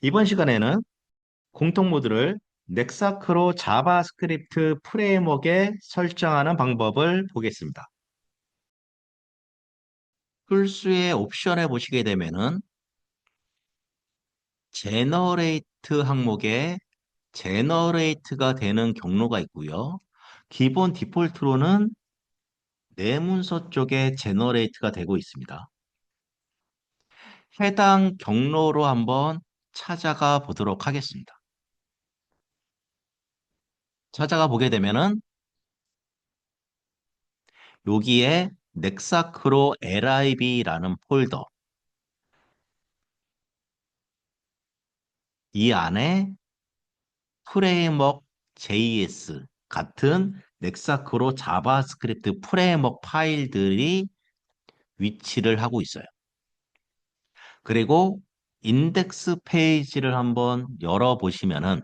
이번 시간에는 공통 모드를 넥사크로 자바스크립트 프레임워크에 설정하는 방법을 보겠습니다. 풀수의 옵션에 보시게 되면은 제너레이트 항목에 제너레이트가 되는 경로가 있고요. 기본 디폴트로는 내 문서 쪽에 제너레이트가 되고 있습니다. 해당 경로로 한번 찾아가 보도록 하겠습니다. 찾아가 보게 되면은 여기에 넥사크로 lib라는 폴더 이 안에 프레임워크 JS 같은 넥사크로 자바스크립트 프레임워크 파일들이 위치를 하고 있어요. 그리고 인덱스 페이지를 한번 열어보시면은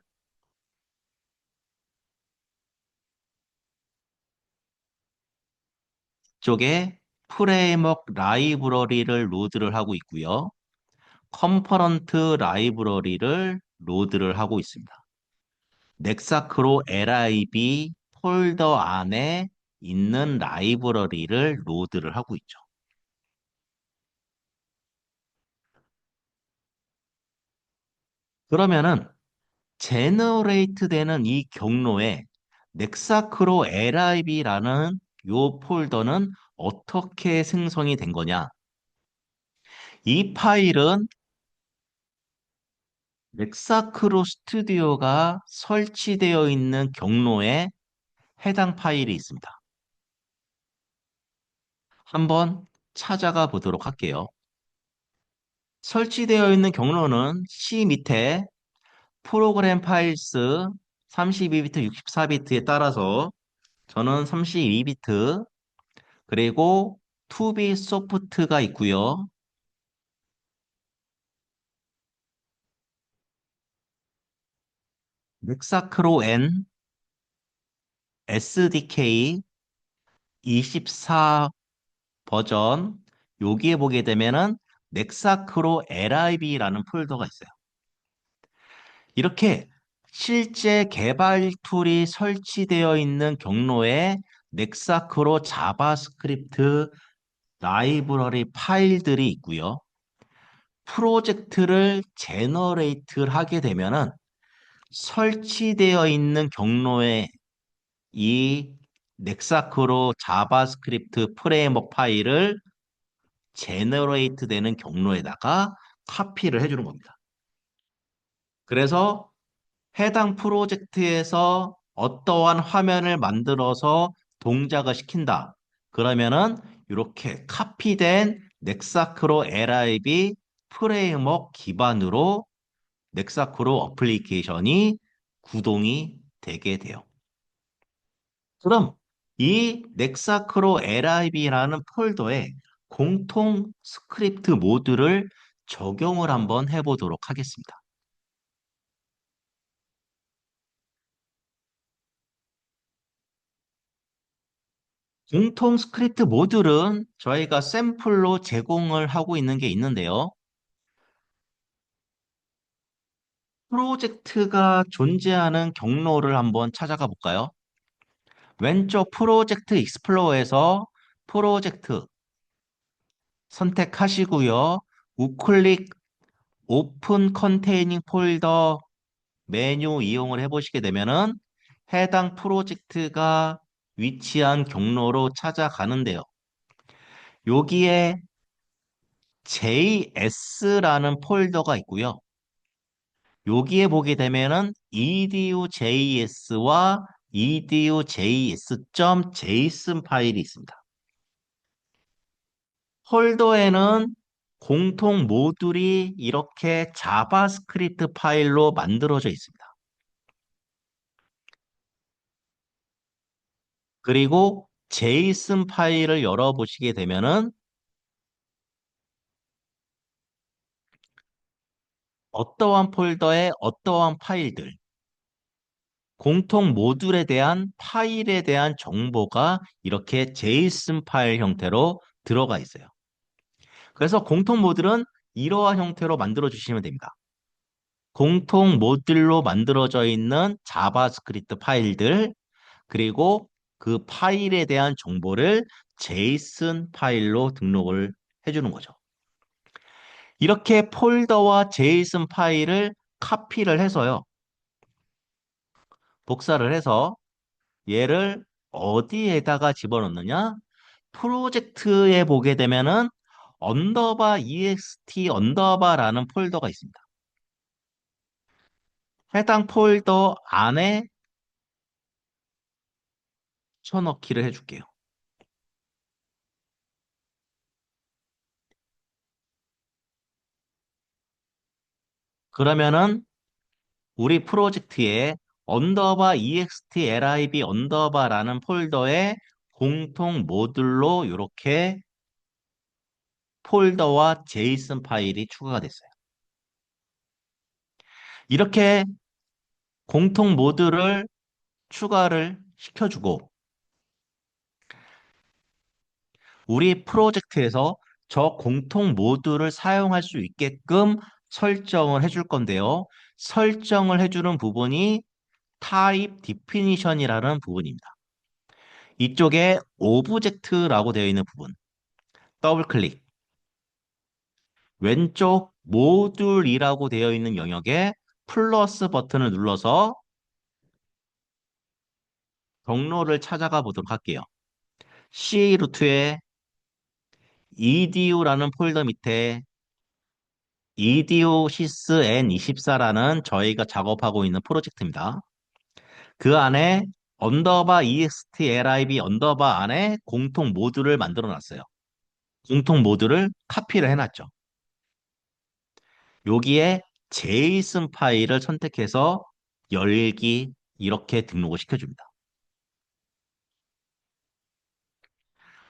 이쪽에 프레임워크 라이브러리를 로드를 하고 있고요. 컴포넌트 라이브러리를 로드를 하고 있습니다. 넥사크로 lib 폴더 안에 있는 라이브러리를 로드를 하고 있죠. 그러면은 제너레이트 되는 이 경로에 넥사크로 lib라는 요 폴더는 어떻게 생성이 된 거냐? 이 파일은 넥사크로 스튜디오가 설치되어 있는 경로에 해당 파일이 있습니다. 한번 찾아가 보도록 할게요. 설치되어 있는 경로는 C 밑에 프로그램 파일스 32비트, 64비트에 따라서 저는 32비트 그리고 2B 소프트가 있고요. 넥사크로 N, SDK 24 버전 여기에 보게 되면은 넥사크로 lib라는 폴더가 있어요. 이렇게 실제 개발 툴이 설치되어 있는 경로에 넥사크로 자바스크립트 라이브러리 파일들이 있고요. 프로젝트를 제너레이트 하게 되면은 설치되어 있는 경로에 이 넥사크로 자바스크립트 프레임워크 파일을 제너레이트 되는 경로에다가 카피를 해주는 겁니다. 그래서 해당 프로젝트에서 어떠한 화면을 만들어서 동작을 시킨다. 그러면은 이렇게 카피된 넥사크로 lib 프레임워크 기반으로 넥사크로 어플리케이션이 구동이 되게 돼요. 그럼 이 넥사크로 lib라는 폴더에 공통 스크립트 모드를 적용을 한번 해보도록 하겠습니다. 공통 스크립트 모듈은 저희가 샘플로 제공을 하고 있는 게 있는데요. 프로젝트가 존재하는 경로를 한번 찾아가 볼까요? 왼쪽 프로젝트 익스플로어에서 프로젝트 선택하시고요. 우클릭 오픈 컨테이닝 폴더 메뉴 이용을 해보시게 되면은 해당 프로젝트가 위치한 경로로 찾아가는데요. 여기에 JS라는 폴더가 있고요. 여기에 보게 되면은 edu.js와 edu.js.json 파일이 있습니다. 폴더에는 공통 모듈이 이렇게 자바스크립트 파일로 만들어져 있습니다. 그리고 JSON 파일을 열어보시게 되면은 어떠한 폴더에 어떠한 파일들, 공통 모듈에 대한 파일에 대한 정보가 이렇게 JSON 파일 형태로 들어가 있어요. 그래서 공통 모듈은 이러한 형태로 만들어 주시면 됩니다. 공통 모듈로 만들어져 있는 자바스크립트 파일들, 그리고 그 파일에 대한 정보를 제이슨 파일로 등록을 해주는 거죠. 이렇게 폴더와 제이슨 파일을 카피를 해서요. 복사를 해서 얘를 어디에다가 집어넣느냐? 프로젝트에 보게 되면은 언더바 ext 언더바라는 폴더가 있습니다. 해당 폴더 안에 쳐넣기를 해줄게요. 그러면은 우리 프로젝트에 언더바 extlib 언더바라는 폴더에 공통 모듈로 이렇게 폴더와 제이슨 파일이 추가가 됐어요. 이렇게 공통 모듈을 추가를 시켜주고 우리 프로젝트에서 저 공통 모듈을 사용할 수 있게끔 설정을 해줄 건데요. 설정을 해주는 부분이 타입 디피니션이라는 부분입니다. 이쪽에 오브젝트라고 되어 있는 부분 더블 클릭 왼쪽 모듈이라고 되어 있는 영역에 플러스 버튼을 눌러서 경로를 찾아가 보도록 할게요. C 루트에 edu라는 폴더 밑에 edu sys n24라는 저희가 작업하고 있는 프로젝트입니다. 그 안에 언더바 extlib 언더바 안에 공통 모듈을 만들어 놨어요. 공통 모듈을 카피를 해놨죠. 여기에 JSON 파일을 선택해서 열기 이렇게 등록을 시켜줍니다.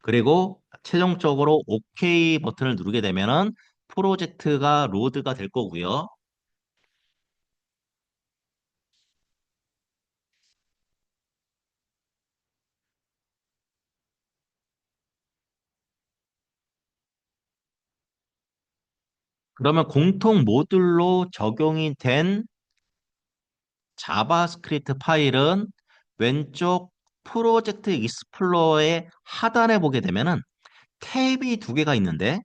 그리고 최종적으로 OK 버튼을 누르게 되면은 프로젝트가 로드가 될 거고요. 그러면 공통 모듈로 적용이 된 자바스크립트 파일은 왼쪽 프로젝트 익스플로어의 하단에 보게 되면은 탭이 두 개가 있는데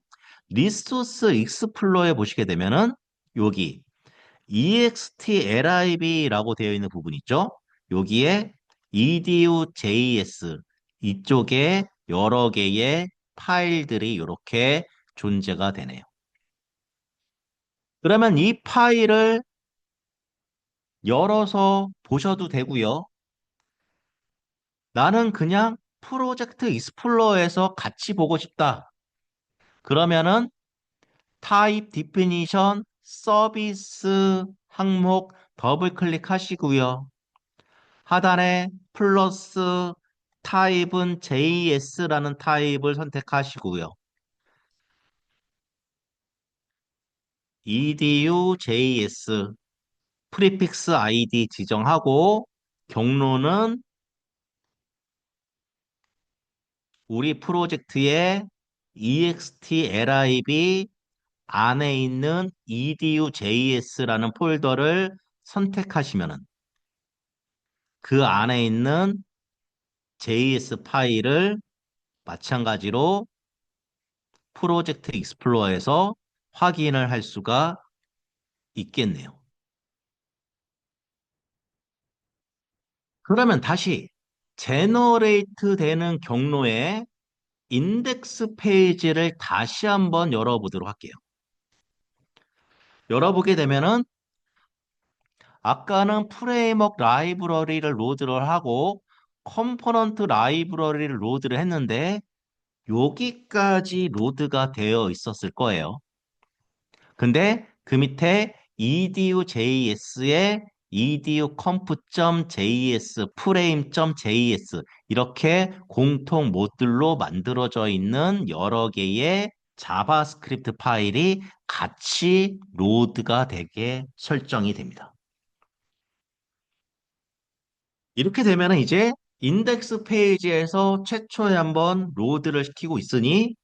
리소스 익스플로어에 보시게 되면은 여기 extlib라고 되어 있는 부분 있죠? 여기에 edu.js 이쪽에 여러 개의 파일들이 이렇게 존재가 되네요. 그러면 이 파일을 열어서 보셔도 되고요. 나는 그냥 프로젝트 익스플로어에서 같이 보고 싶다. 그러면은 타입 디피니션 서비스 항목 더블 클릭하시고요. 하단에 플러스 타입은 JS라는 타입을 선택하시고요. edu.js 프리픽스 ID 지정하고 경로는 우리 프로젝트의 extlib 안에 있는 edu.js라는 폴더를 선택하시면은 그 안에 있는 JS 파일을 마찬가지로 프로젝트 익스플로어에서 확인을 할 수가 있겠네요. 그러면 다시 제너레이트 되는 경로에 인덱스 페이지를 다시 한번 열어보도록 할게요. 열어보게 되면은 아까는 프레임워크 라이브러리를 로드를 하고 컴포넌트 라이브러리를 로드를 했는데 여기까지 로드가 되어 있었을 거예요. 근데 그 밑에 edu.js에 edu.conf.js, frame.js 이렇게 공통 모듈로 만들어져 있는 여러 개의 자바스크립트 파일이 같이 로드가 되게 설정이 됩니다. 이렇게 되면 이제 인덱스 페이지에서 최초에 한번 로드를 시키고 있으니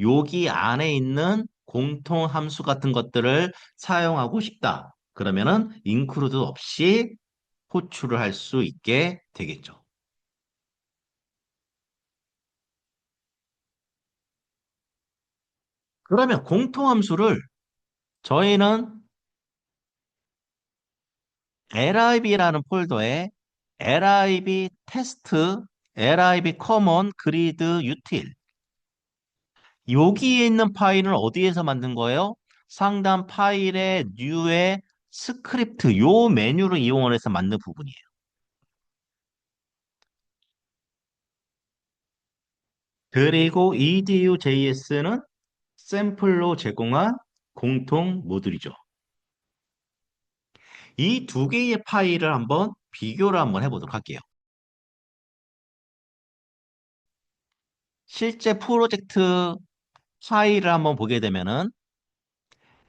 여기 안에 있는 공통 함수 같은 것들을 사용하고 싶다. 그러면은 include 없이 호출을 할 수 있게 되겠죠. 그러면 공통함수를 저희는 lib라는 폴더에 lib 테스트, lib 커먼, 그리드, 유틸 여기에 있는 파일은 어디에서 만든 거예요? 상단 파일의 new의 스크립트 요 메뉴를 이용을 해서 만든 부분이에요. 그리고 edu.js는 샘플로 제공한 공통 모듈이죠. 이 두 개의 파일을 한번 비교를 한번 해보도록 할게요. 실제 프로젝트 파일을 한번 보게 되면은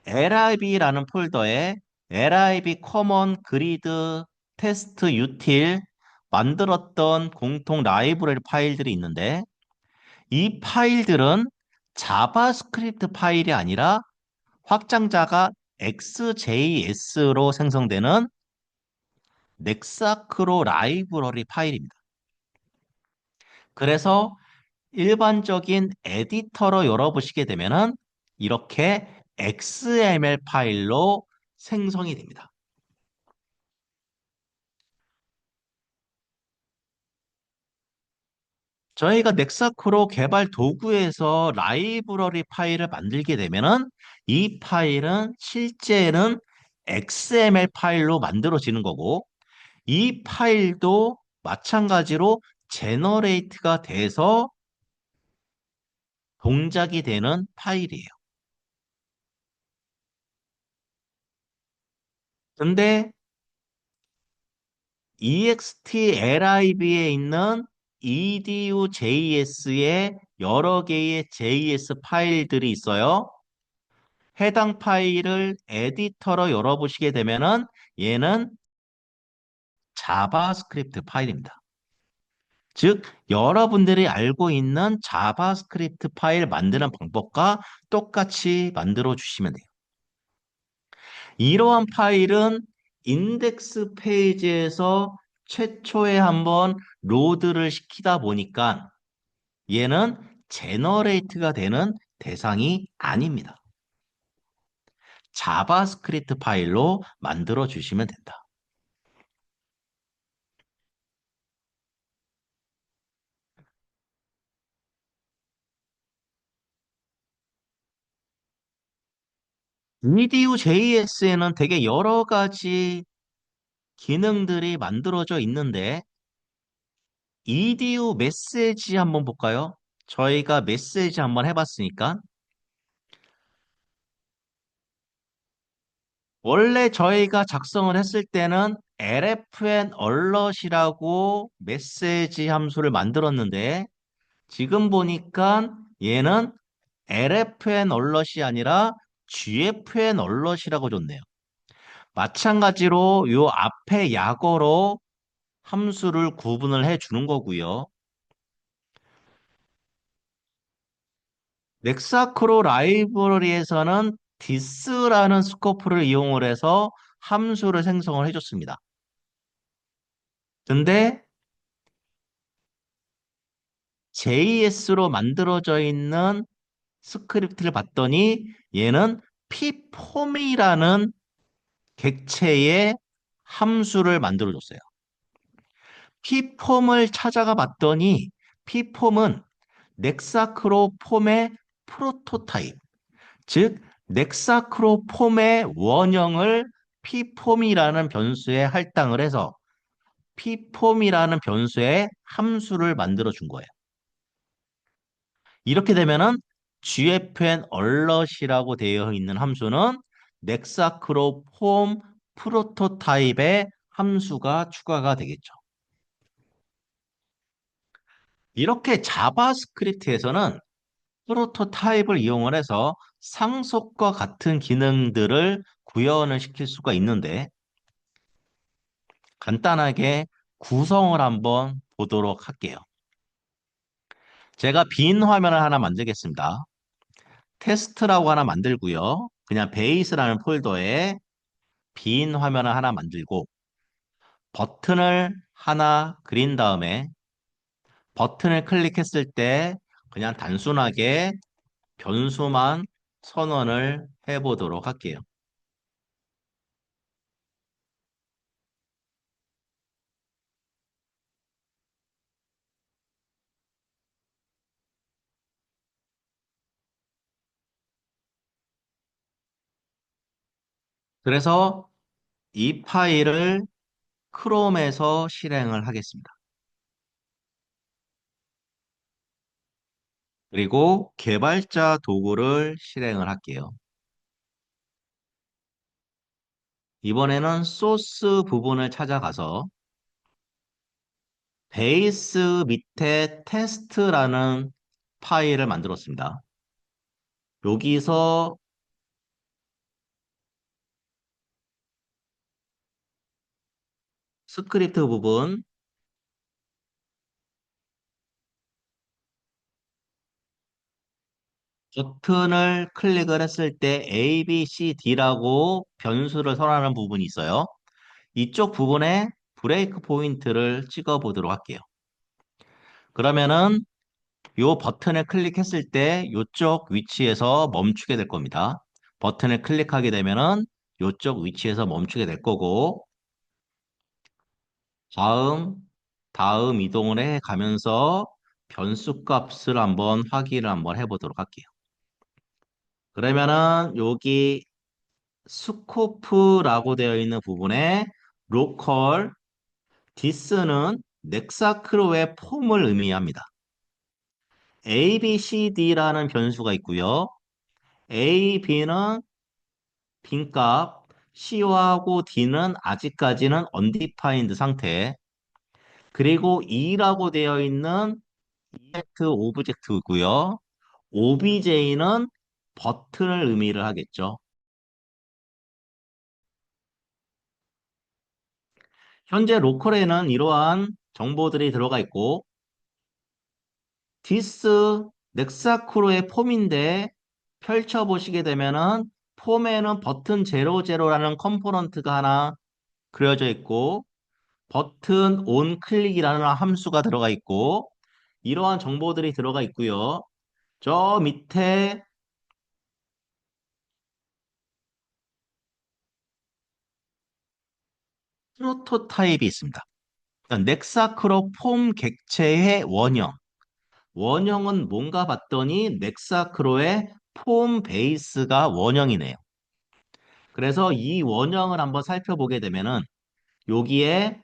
lib라는 폴더에 lib 커먼 그리드 테스트 유틸 만들었던 공통 라이브러리 파일들이 있는데 이 파일들은 자바스크립트 파일이 아니라 확장자가 XJS로 생성되는 넥사크로 라이브러리 파일입니다. 그래서 일반적인 에디터로 열어보시게 되면은 이렇게 XML 파일로 생성이 됩니다. 저희가 넥사크로 개발 도구에서 라이브러리 파일을 만들게 되면은 이 파일은 실제는 XML 파일로 만들어지는 거고 이 파일도 마찬가지로 제너레이트가 돼서 동작이 되는 파일이에요. 근데 extlib에 있는 edu.js의 여러 개의 JS 파일들이 있어요. 해당 파일을 에디터로 열어보시게 되면은 얘는 자바스크립트 파일입니다. 즉, 여러분들이 알고 있는 자바스크립트 파일 만드는 방법과 똑같이 만들어 주시면 돼요. 이러한 파일은 인덱스 페이지에서 최초에 한번 로드를 시키다 보니까 얘는 제너레이트가 되는 대상이 아닙니다. 자바스크립트 파일로 만들어 주시면 된다. EDU.JS에는 되게 여러 가지 기능들이 만들어져 있는데 EDU 메시지 한번 볼까요? 저희가 메시지 한번 해봤으니까 원래 저희가 작성을 했을 때는 LFN alert이라고 메시지 함수를 만들었는데 지금 보니까 얘는 LFN alert이 아니라 GFN alert이라고 줬네요. 마찬가지로 요 앞에 약어로 함수를 구분을 해 주는 거고요. 넥사크로 라이브러리에서는 this라는 스코프를 이용을 해서 함수를 생성을 해줬습니다. 근데 JS로 만들어져 있는 스크립트를 봤더니 얘는 pform이라는 객체의 함수를 만들어줬어요. pform을 찾아가 봤더니 pform은 넥사크로 폼의 프로토타입, 즉 넥사크로 폼의 원형을 pform이라는 변수에 할당을 해서 pform이라는 변수의 함수를 만들어 준 거예요. 이렇게 되면은 GFN alert이라고 되어 있는 함수는 넥사크로 폼 프로토타입의 함수가 추가가 되겠죠. 이렇게 자바스크립트에서는 프로토타입을 이용을 해서 상속과 같은 기능들을 구현을 시킬 수가 있는데 간단하게 구성을 한번 보도록 할게요. 제가 빈 화면을 하나 만들겠습니다. 테스트라고 하나 만들고요. 그냥 베이스라는 폴더에 빈 화면을 하나 만들고 버튼을 하나 그린 다음에 버튼을 클릭했을 때 그냥 단순하게 변수만 선언을 해보도록 할게요. 그래서 이 파일을 크롬에서 실행을 하겠습니다. 그리고 개발자 도구를 실행을 할게요. 이번에는 소스 부분을 찾아가서 베이스 밑에 테스트라는 파일을 만들었습니다. 여기서 스크립트 부분 버튼을 클릭을 했을 때 A, B, C, D라고 변수를 선언하는 부분이 있어요. 이쪽 부분에 브레이크 포인트를 찍어 보도록 할게요. 그러면은 이 버튼을 클릭했을 때 이쪽 위치에서 멈추게 될 겁니다. 버튼을 클릭하게 되면은 이쪽 위치에서 멈추게 될 거고 다음 이동을 해 가면서 변수 값을 한번 확인을 한번 해보도록 할게요. 그러면은 여기 스코프라고 되어 있는 부분에 로컬 디스는 넥사크로의 폼을 의미합니다. A, B, C, D라는 변수가 있고요. A, B는 빈값, C하고 D는 아직까지는 undefined 상태, 그리고 E라고 되어 있는 EX 오브젝트고요. OBJ는 버튼을 의미를 하겠죠. 현재 로컬에는 이러한 정보들이 들어가 있고 디스 넥사크로의 폼인데 펼쳐보시게 되면은 폼에는 버튼 00라는 컴포넌트가 하나 그려져 있고 버튼 온 클릭이라는 함수가 들어가 있고 이러한 정보들이 들어가 있고요. 저 밑에 프로토타입이 있습니다. 넥사크로 폼 객체의 원형. 원형은 뭔가 봤더니 넥사크로의 폼 베이스가 원형이네요. 그래서 이 원형을 한번 살펴보게 되면은 여기에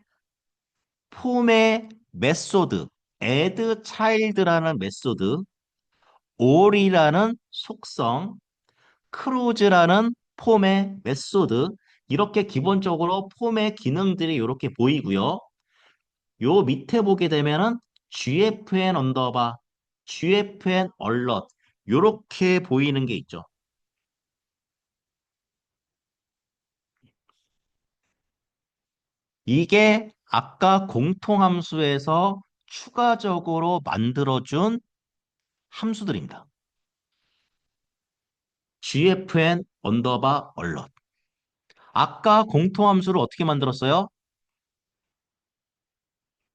폼의 메소드, add child라는 메소드, all이라는 속성, close라는 폼의 메소드, 이렇게 기본적으로 폼의 기능들이 이렇게 보이고요. 요 밑에 보게 되면은 gfn 언더바, gfn alert 요렇게 보이는 게 있죠. 이게 아까 공통함수에서 추가적으로 만들어준 함수들입니다. gfn 언더바 alert. 아까 공통함수를 어떻게 만들었어요?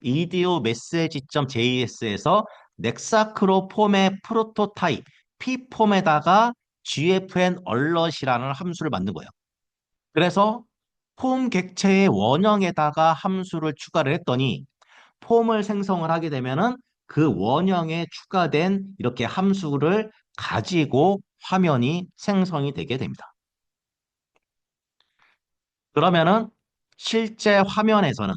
이디오 메시지.js에서 넥사크로 폼의 프로토타입 p폼에다가 gfn alert이라는 함수를 만든 거예요. 그래서 폼 객체의 원형에다가 함수를 추가를 했더니 폼을 생성을 하게 되면은 그 원형에 추가된 이렇게 함수를 가지고 화면이 생성이 되게 됩니다. 그러면은 실제 화면에서는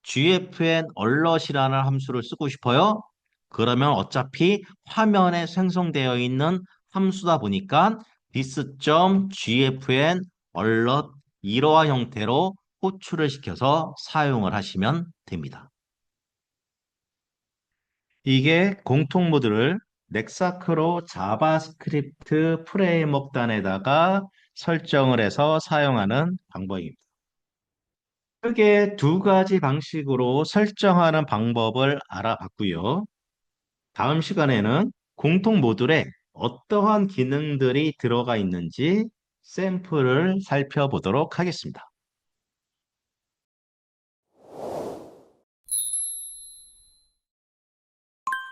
gfn alert이라는 함수를 쓰고 싶어요. 그러면 어차피 화면에 생성되어 있는 함수다 보니까 this.gfn alert 이러한 형태로 호출을 시켜서 사용을 하시면 됩니다. 이게 공통 모드를 넥사크로 자바스크립트 프레임워크 단에다가 설정을 해서 사용하는 방법입니다. 크게 두 가지 방식으로 설정하는 방법을 알아봤고요. 다음 시간에는 공통 모듈에 어떠한 기능들이 들어가 있는지 샘플을 살펴보도록 하겠습니다.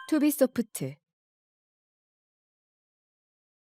투비소프트